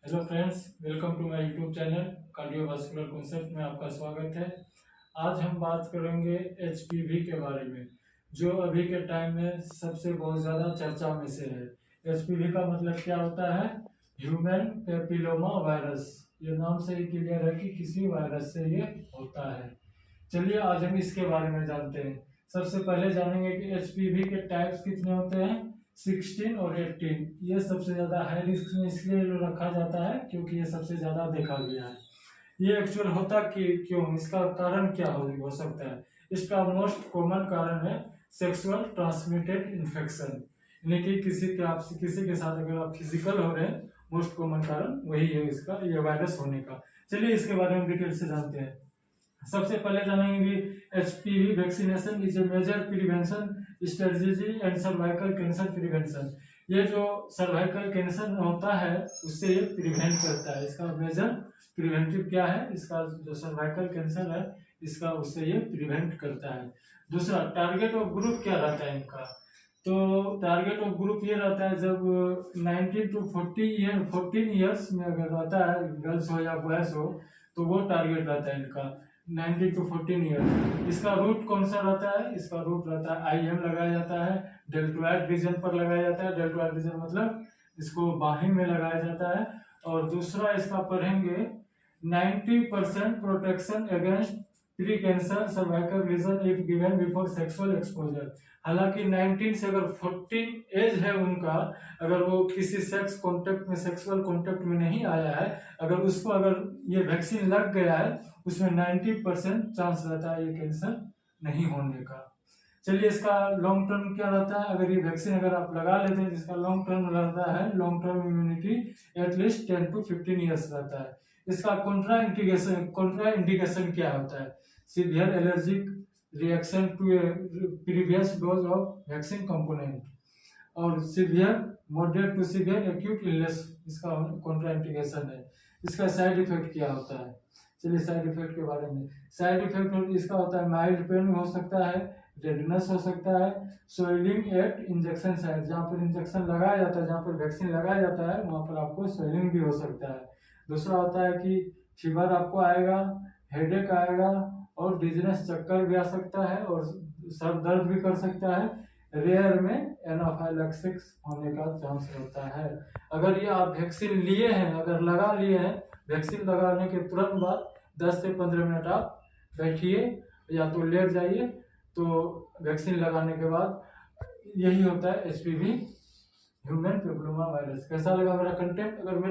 Hello friends, welcome to my YouTube channel cardiovascular concept में आपका स्वागत है। आज हम बात करेंगे एचपीवी के बारे में, जो अभी के टाइम में सबसे बहुत ज़्यादा चर्चा में से है। एचपीवी का मतलब क्या होता है? Human papilloma virus. ये नाम से ही क्लियर है कि किसी वायरस से ये होता है। चलिए आज हम इसके बारे में जानते हैं। सबसे पहले जानेंगे कि एचपीवी के टाइप्स कितने होते हैं। 16 और 18। ये सबसे ज़्यादा हाई रिस्क में इसलिए रखा जाता है क्योंकि ये सबसे ज़्यादा देखा गया है। ये एक्चुअल होता कि क्यों, इसका कारण क्या हो सकता है? इसका मोस्ट कॉमन कारण है सेक्सुअल ट्रांसमिटेड इन्फेक्शन, यानी कि किसी के साथ अगर आप फिजिकल हो रहे हैं, मोस्ट कॉमन कारण वही है इसका, ये वायरस होने का। चलिए इसके बारे में डिटेल से जानते हैं। सबसे पहले जानेंगे कि HPV vaccination is a major prevention strategy and cervical cancer prevention. ये जो सर्वाइकल कैंसर होता है उससे ये प्रिवेंट करता है। इसका मेजर प्रिवेंटिव क्या है? इसका जो सर्वाइकल कैंसर है इसका उससे ये प्रिवेंट करता है। दूसरा, टारगेट ऑफ ग्रुप क्या रहता है इनका? तो टारगेट ऑफ ग्रुप ये रहता है जब 19 टू 14 ईयर्स में अगर रहता है, गर्ल्स हो या बॉयज हो, तो वो टारगेट रहता है इनका 19 टू 14 ईयर। इसका रूट कौन सा रहता है? इसका रूट रहता है आईएम लगाया जाता है, डेल्टोइड रीजन पर लगाया जाता है। डेल्टोइड रीजन मतलब इसको बाहीं में लगाया जाता है। और दूसरा इसका पढ़ेंगे 90% protection against pre cancer cervical region if given before sexual exposure. हालांकि 19 से अगर 14 एज है उनका, अगर वो किसी सेक्स कांटेक्ट में, सेक्सुअल कांटेक्ट में नहीं आया है, अगर उसको अगर ये वैक्सीन लग गया है, उसमें 90% चांस रहता है ये कैंसर नहीं होने का। चलिए इसका लॉन्ग टर्म क्या रहता है? अगर ये वैक्सीन अगर आप लगा लेते हैं, जिसका लॉन्ग टर्म रहता है, long term immunity at least 10 to 15 years रहता है। इसका कॉन्ट्रा इंडिकेशन क्या होता है? Severe allergic reaction to a previous dose of vaccine component, और severe moderate to severe acute illness इसका कॉन्ट्राइंडिकेशन है। इसका साइड इफेक्ट क्या होता है? चलिए साइड इफेक्ट के बारे में। साइड इफेक्ट इसका होता है माइल्ड पेन हो सकता है, रेडनेस हो सकता है, स्वेलिंग एट इंजेक्शन साइट, जहाँ पर इंजेक्शन लगाया जाता है, जहाँ पर वैक्सीन लगाया जाता है वहाँ पर आपको स्वेलिंग भी हो सकता है। दूसरा होता है कि फीवर आपको आएगा, हेडेक आएगा, और डिजीनेस, चक्कर भी आ सकता है, और सर दर्द भी कर सकता है। रेयर में एनाफाइलैक्सिस होने का चांस रहता है। अगर ये आप वैक्सीन लिए हैं, अगर लगा लिए हैं, वैक्सीन लगाने के तुरंत बाद 10 से 15 मिनट आप बैठिए या तो लेट जाइए। तो वैक्सीन लगाने के बाद यही होता है एचपीवी ह्यूमन पेपिलोमा वायरस। कैसा लगा मेरा कंटेंट? अगर मेरा